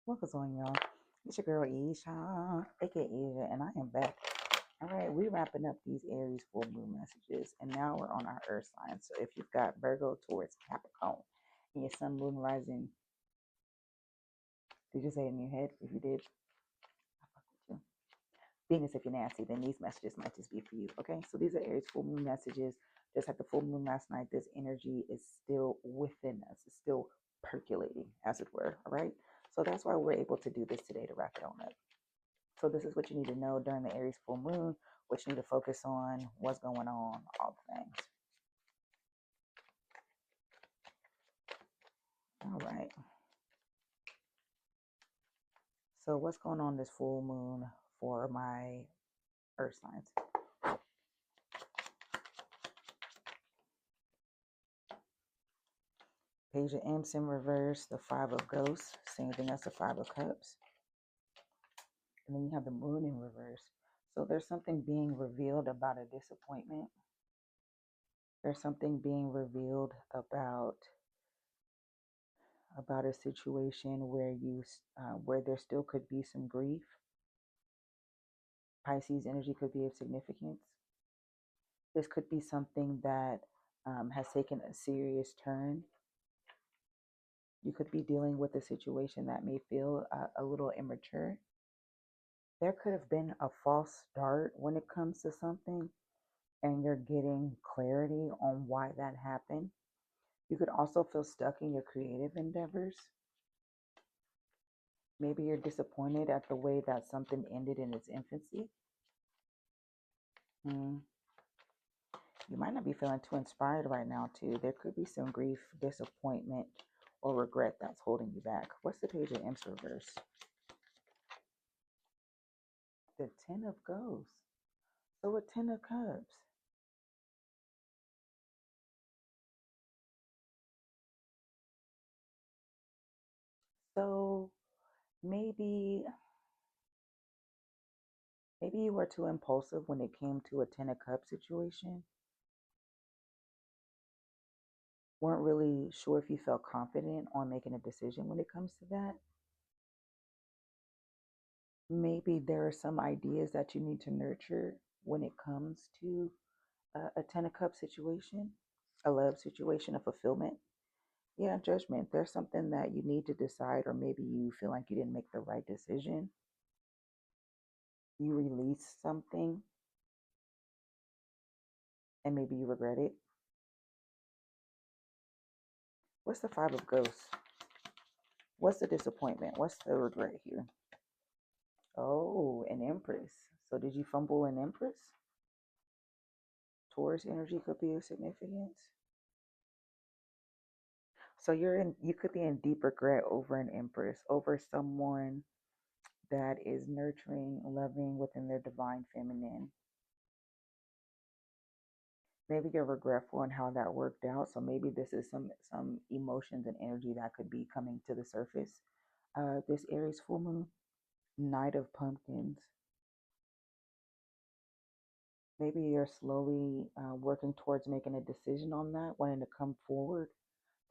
What's on, y'all? It's your girl Isha, aka Asia, and I am back. All right, we're wrapping up these Aries full moon messages, and now we're on our Earth sign. So if you've got Virgo, Taurus, Capricorn, and your Sun, Moon, Rising, did you say it in your head? If you did, I fuck with you. Being as if you're nasty, then these messages might just be for you. Okay, so these are Aries full moon messages. Just like the full moon last night, this energy is still within us. It's still percolating, as it were. All right, so that's why we're able to do this today to wrap it on up. So this is what you need to know during the Aries full moon, what you need to focus on, what's going on, all the things. All right. So what's going on this full moon for my earth signs? Page of Imps in reverse, the Five of Ghosts, same thing as the Five of Cups. And then you have the Moon in reverse. So there's something being revealed about a disappointment. There's something being revealed about a situation where where there still could be some grief. Pisces energy could be of significance. This could be something that has taken a serious turn. You could be dealing with a situation that may feel a little immature. There could have been a false start when it comes to something, and you're getting clarity on why that happened. You could also feel stuck in your creative endeavors. Maybe you're disappointed at the way that something ended in its infancy. You might not be feeling too inspired right now, too. There could be some grief, disappointment, or regret that's holding you back. What's the Page of Imps reverse? The Ten of Ghosts. So a Ten of Cups. So maybe you were too impulsive when it came to a Ten of Cups situation. Weren't really sure if you felt confident on making a decision when it comes to that. Maybe there are some ideas that you need to nurture when it comes to a Ten of Cups situation, a love situation, a fulfillment. Yeah, judgment. There's something that you need to decide, or maybe you feel like you didn't make the right decision. You release something and maybe you regret it. What's the Five of Ghosts? What's the disappointment? What's the regret here? Oh, an Empress. So did you fumble an Empress? Taurus energy could be of significance. So you could be in deep regret over an Empress, over someone that is nurturing, loving within their divine feminine. Maybe you're regretful in how that worked out. So maybe this is some emotions and energy that could be coming to the surface. This Aries full moon, Knight of Pumpkins. Maybe you're slowly working towards making a decision on that, wanting to come forward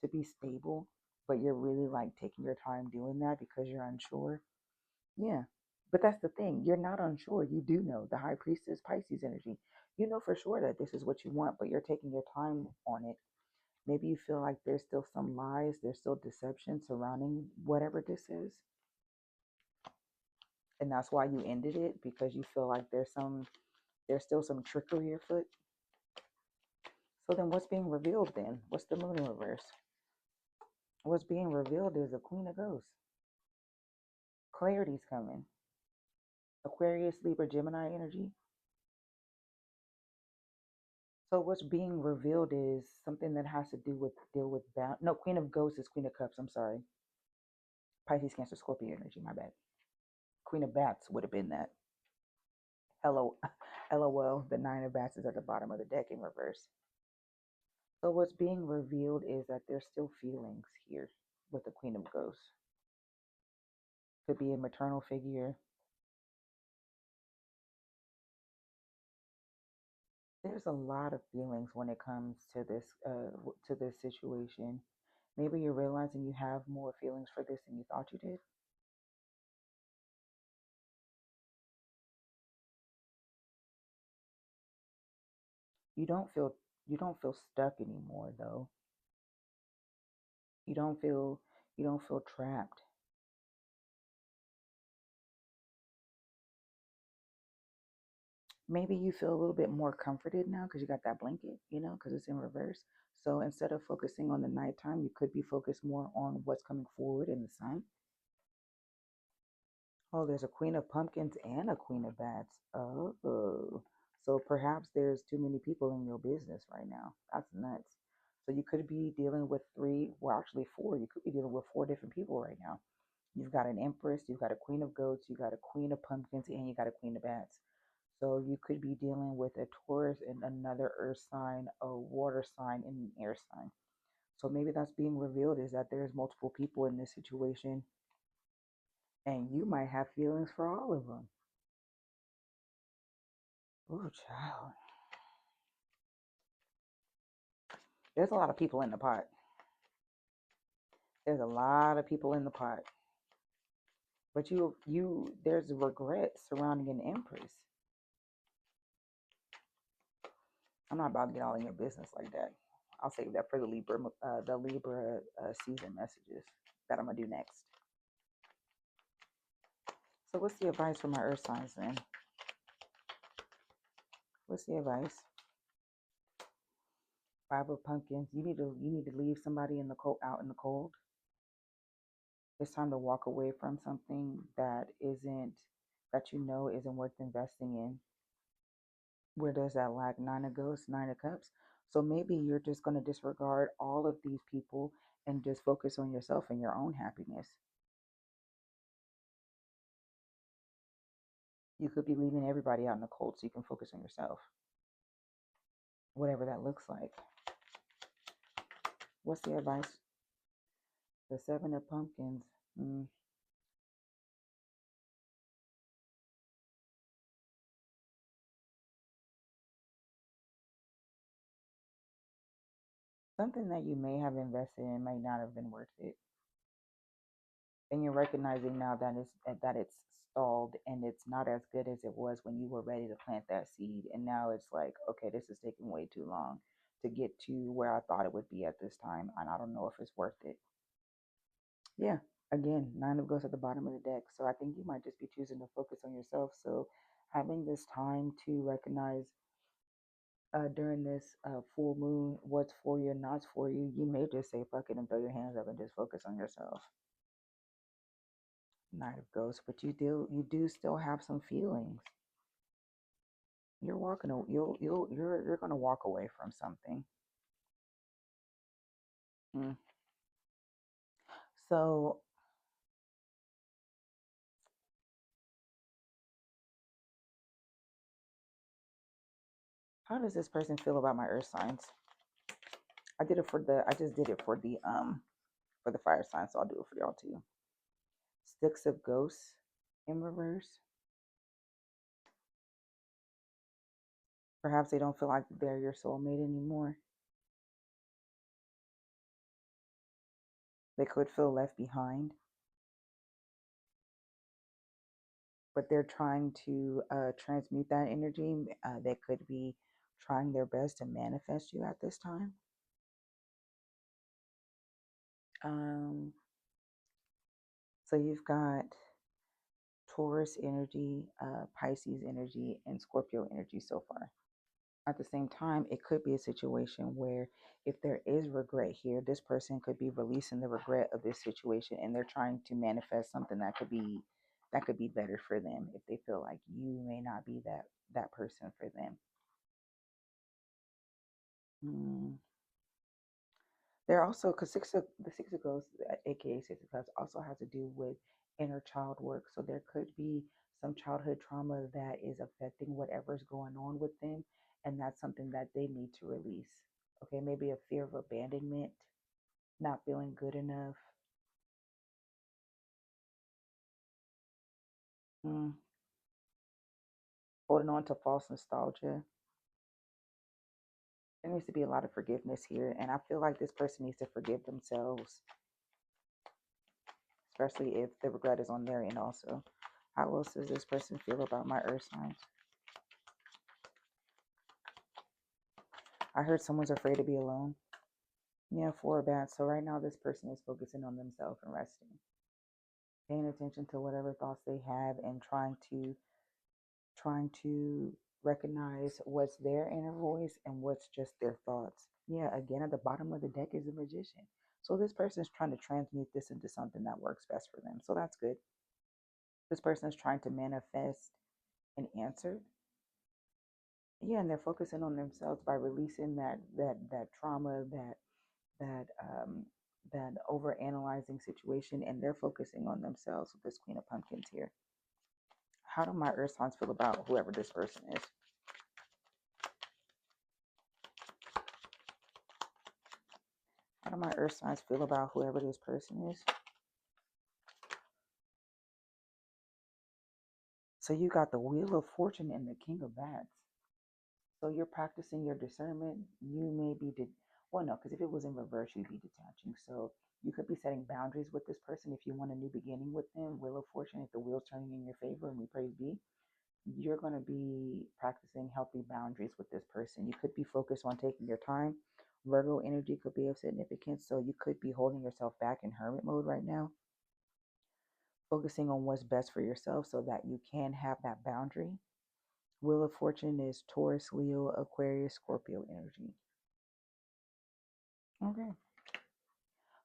to be stable, but you're really like taking your time doing that because you're unsure. Yeah. But that's the thing. You're not unsure. You do know. The High Priestess Pisces energy. You know for sure that this is what you want, but you're taking your time on it. Maybe you feel like there's still some lies, there's still deception surrounding whatever this is. And that's why you ended it, because you feel like there's still some trickery afoot. So then what's being revealed then? What's the Moon in reverse? What's being revealed is a Queen of Ghosts. Clarity's coming. Aquarius, Libra, Gemini energy. So what's being revealed is something that has to deal with no, Queen of Ghosts is Queen of Cups. I'm sorry. Pisces, Cancer, Scorpio energy. My bad. Queen of Bats would have been that. Hello, LOL. The Nine of Bats is at the bottom of the deck in reverse. So what's being revealed is that there's still feelings here with the Queen of Ghosts. Could be a maternal figure. There's a lot of feelings when it comes to this situation. Maybe you're realizing you have more feelings for this than you thought you did. You don't feel you don't feel stuck anymore though. You don't feel you don't feel trapped. Maybe you feel a little bit more comforted now because you got that blanket, because it's in reverse. So instead of focusing on the nighttime, you could be focused more on what's coming forward in the sun. Oh, there's a queen of pumpkins and a queen of bats. Oh, so perhaps there's too many people in your business right now. That's nuts. So you could be dealing with three, well, actually four. You could be dealing with four different people right now. You've got an empress, you've got a queen of goats, you got a queen of pumpkins, and you got a queen of bats. So you could be dealing with a Taurus and another earth sign, a water sign, and an air sign. So maybe that's being revealed is that there's multiple people in this situation, and you might have feelings for all of them. Oh, child. There's a lot of people in the pot. There's a lot of people in the pot. But there's regret surrounding an empress. I'm not about to get all in your business like that. I'll save that for the Libra season messages that I'm gonna do next. So, what's the advice for my Earth signs then? What's the advice? Five of Pumpkins. You need to leave somebody in the cold out in the cold. It's time to walk away from something that you know isn't worth investing in. Where does that lack? Nine of Ghosts, Nine of Cups. So maybe you're just going to disregard all of these people and just focus on yourself and your own happiness. You could be leaving everybody out in the cold so you can focus on yourself, whatever that looks like. What's the advice? The Seven of Pumpkins. Something that you may have invested in may not have been worth it. And you're recognizing now that it's stalled and it's not as good as it was when you were ready to plant that seed. And now it's like, okay, this is taking way too long to get to where I thought it would be at this time, and I don't know if it's worth it. Yeah, again, nine of goes at the bottom of the deck. So I think you might just be choosing to focus on yourself. So having this time to recognize during this full moon what's for you and not for you, you may just say fuck it and throw your hands up and just focus on yourself. Knight of Ghosts, but you do still have some feelings. You're gonna walk away from something. Mm. So how does this person feel about my earth signs? I just did it for the fire signs, so I'll do it for y'all too. Six of Ghosts in reverse. Perhaps they don't feel like they're your soulmate anymore. They could feel left behind, but they're trying to transmute that energy. They could be trying their best to manifest you at this time. Um, so you've got Taurus energy, Pisces energy, and Scorpio energy so far. At the same time, it could be a situation where if there is regret here, this person could be releasing the regret of this situation and they're trying to manifest something that could be better for them if they feel like you may not be that person for them. Hmm. There also, because the six of ghosts, aka six of cups, also has to do with inner child work. So there could be some childhood trauma that is affecting whatever's going on with them, and that's something that they need to release. Okay, maybe a fear of abandonment, not feeling good enough, mm, holding on to false nostalgia. There needs to be a lot of forgiveness here, and I feel like this person needs to forgive themselves, especially if the regret is on their end also. How else does this person feel about my earth signs? I heard someone's afraid to be alone. Yeah, 4 of bats. So right now, this person is focusing on themselves and resting, paying attention to whatever thoughts they have, and trying to recognize what's their inner voice and what's just their thoughts. Yeah, again, at the bottom of the deck is the magician. So this person is trying to transmute this into something that works best for them. So that's good. This person is trying to manifest an answer. Yeah, and they're focusing on themselves by releasing that trauma, that that over analyzing situation, and they're focusing on themselves with this Queen of Pumpkins here. How do my earth signs feel about whoever this person is? How do my earth signs feel about whoever this person is? So you got the Wheel of Fortune and the King of Bats. So you're practicing your discernment. You may be, well, no, because if it was in reverse, you'd be detaching. So you could be setting boundaries with this person if you want a new beginning with them. Wheel of Fortune, if the wheel's turning in your favor, and we praise be, you're going to be practicing healthy boundaries with this person. You could be focused on taking your time. Virgo energy could be of significance. So you could be holding yourself back in hermit mode right now, focusing on what's best for yourself so that you can have that boundary. Wheel of Fortune is Taurus, Leo, Aquarius, Scorpio energy. Okay.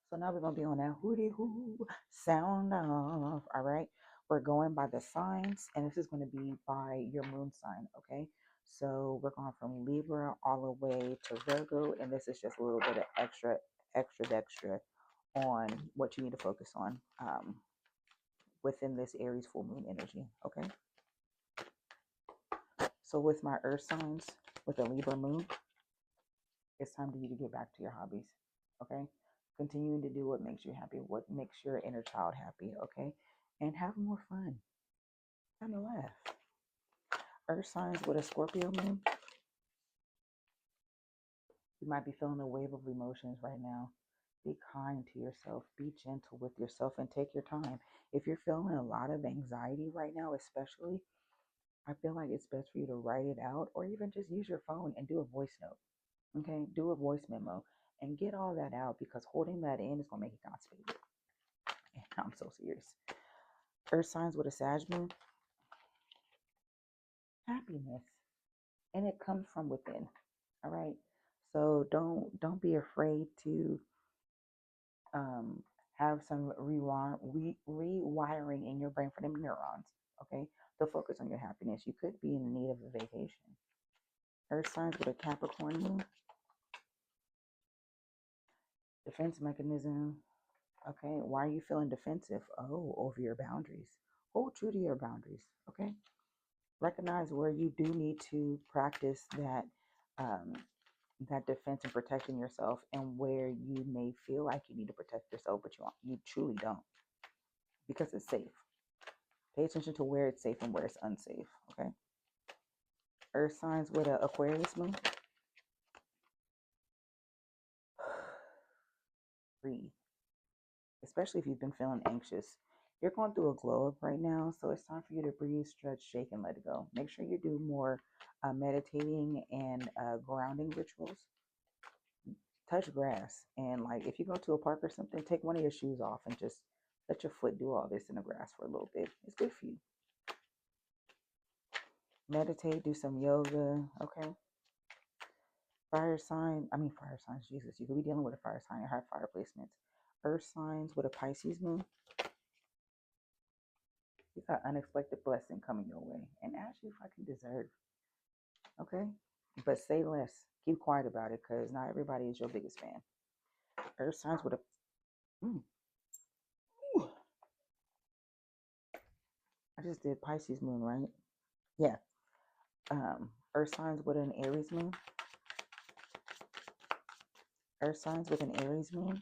So now we're going to be on that hootie hoo sound off. All right. We're going by the signs, and this is going to be by your moon sign. Okay. So we're going from Libra all the way to Virgo, and this is just a little bit of extra on what you need to focus on within this Aries full moon energy. Okay. So with my earth signs, with the Libra moon, it's time for you to get back to your hobbies. Okay. Continuing to do what makes you happy, what makes your inner child happy. Okay. And have more fun. Time to laugh. Earth signs with a Scorpio moon, you might be feeling a wave of emotions right now. Be kind to yourself. Be gentle with yourself and take your time. If you're feeling a lot of anxiety right now, especially, I feel like it's best for you to write it out or even just use your phone and do a voice note. Okay, do a voice memo and get all that out, because holding that in is gonna make you constipated. And I'm so serious. Earth signs with a Sag moon, happiness, and it comes from within. All right, so don't be afraid to um, have some rewiring in your brain for them neurons. Okay, to focus on your happiness. You could be in need of a vacation. Earth signs with a Capricorn moon, defense mechanism. Okay, why are you feeling defensive? Oh, over your boundaries. Hold true to your boundaries. Okay, recognize where you do need to practice um, that defense and protecting yourself, and where you may feel like you need to protect yourself, but you truly don't, because it's safe. Pay attention to where it's safe and where it's unsafe. Okay. Earth signs with an Aquarius moon. Breathe, especially if you've been feeling anxious. You're going through a glow up right now, so it's time for you to breathe, stretch, shake, and let it go. Make sure you do more meditating and grounding rituals. Touch grass, and like if you go to a park or something, take one of your shoes off and just let your foot do all this in the grass for a little bit. It's good for you. Meditate, do some yoga. Okay. Fire signs, Jesus. You could be dealing with a fire sign or have fire placements. Earth signs with a Pisces moon. You got unexpected blessing coming your way. And ask you fucking deserve. Okay? But say less. Keep quiet about it, because not everybody is your biggest fan. Earth signs with a I just did Pisces moon, right? Yeah. Earth signs with an Aries moon. Earth signs with an Aries moon.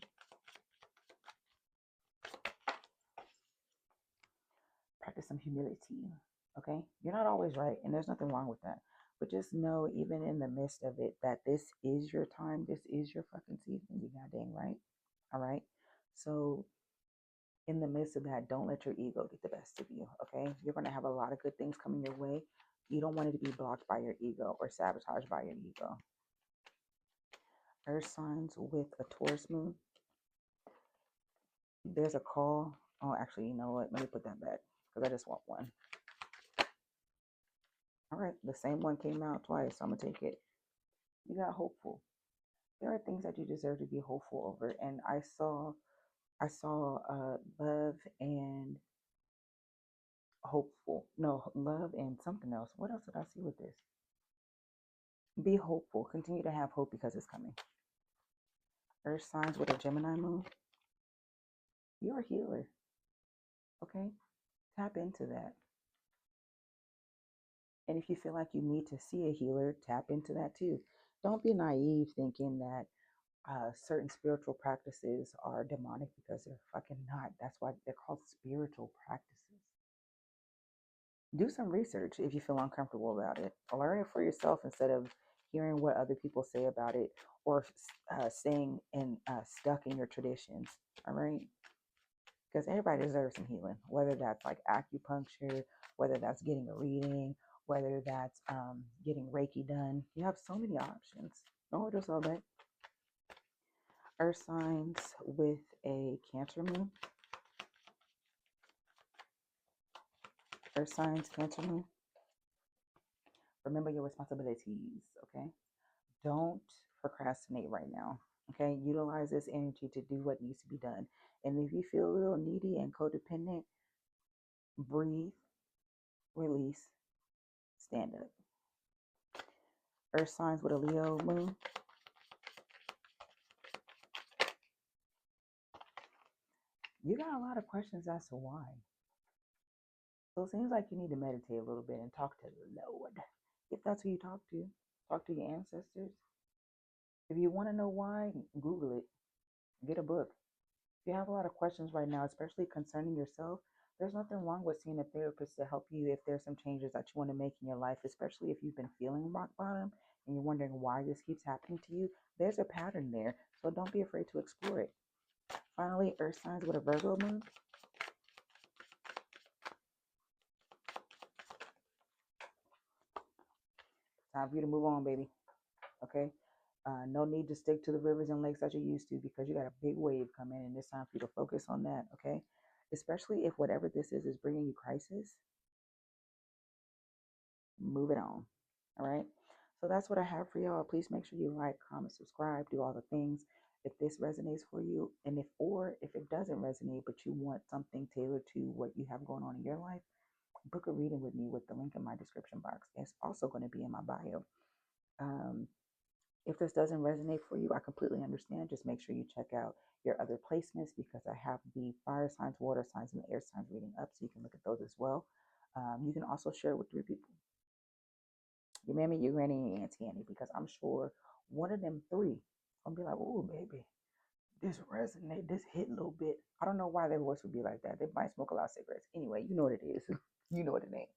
Practice some humility. Okay? You're not always right, and there's nothing wrong with that. But just know, even in the midst of it, that this is your time. This is your fucking season. You goddamn right. All right? So, in the midst of that, don't let your ego get the best of you. Okay? You're going to have a lot of good things coming your way. You don't want it to be blocked by your ego or sabotaged by your ego. Earth signs with a Taurus moon. There's a call. Oh, actually, you know what? Let me put that back because I just want one. All right, the same one came out twice, so I'm gonna take it. You got hopeful. There are things that you deserve to be hopeful over, and I saw love and hopeful. No, love and something else. What else did I see with this? Be hopeful. Continue to have hope because it's coming. Earth signs with a Gemini moon. You're a healer. Okay? Tap into that. And if you feel like you need to see a healer, tap into that too. Don't be naive thinking that certain spiritual practices are demonic because they're fucking not. That's why they're called spiritual practices. Do some research if you feel uncomfortable about it. Learn it for yourself instead of hearing what other people say about it or staying and stuck in your traditions. All right? Because everybody deserves some healing, whether that's like acupuncture, whether that's getting a reading, whether that's getting Reiki done. You have so many options. Don't hold yourself back. Earth signs with a Cancer moon. Earth signs, Cancer moon. Remember your responsibilities, okay? Don't procrastinate right now, okay? Utilize this energy to do what needs to be done. And if you feel a little needy and codependent, breathe, release, stand up. Earth signs with a Leo moon. You got a lot of questions as to why. So it seems like you need to meditate a little bit and talk to the Lord. If that's who you talk to your ancestors. If you want to know why, Google it. Get a book. If you have a lot of questions right now, especially concerning yourself, there's nothing wrong with seeing a therapist to help you if there's some changes that you want to make in your life, especially if you've been feeling rock bottom and you're wondering why this keeps happening to you. There's a pattern there, so don't be afraid to explore it. Finally, Earth signs with a Virgo moon. Time for you to move on, baby. Okay? No need to stick to the rivers and lakes that you used to because you got a big wave coming and it's time for you to focus on that. Okay? Especially if whatever this is bringing you crisis, move it on. All right? So that's what I have for y'all. Please make sure you like, comment, subscribe, do all the things if this resonates for you. And if it doesn't resonate, but you want something tailored to what you have going on in your life, book a reading with me with the link in my description box. It's also going to be in my bio. Um, If this doesn't resonate for you, I completely understand. Just make sure you check out your other placements because I have the fire signs, water signs, and the air signs reading up so you can look at those as well. You can also share it with 3 people: your mammy, your granny, and your auntie Annie, because I'm sure one of them three gonna be like, "Oh, baby, this resonate, this hit a little bit." I don't know why their voice would be like that. They might smoke a lot of cigarettes. Anyway, you know what it is. You know what it ain't.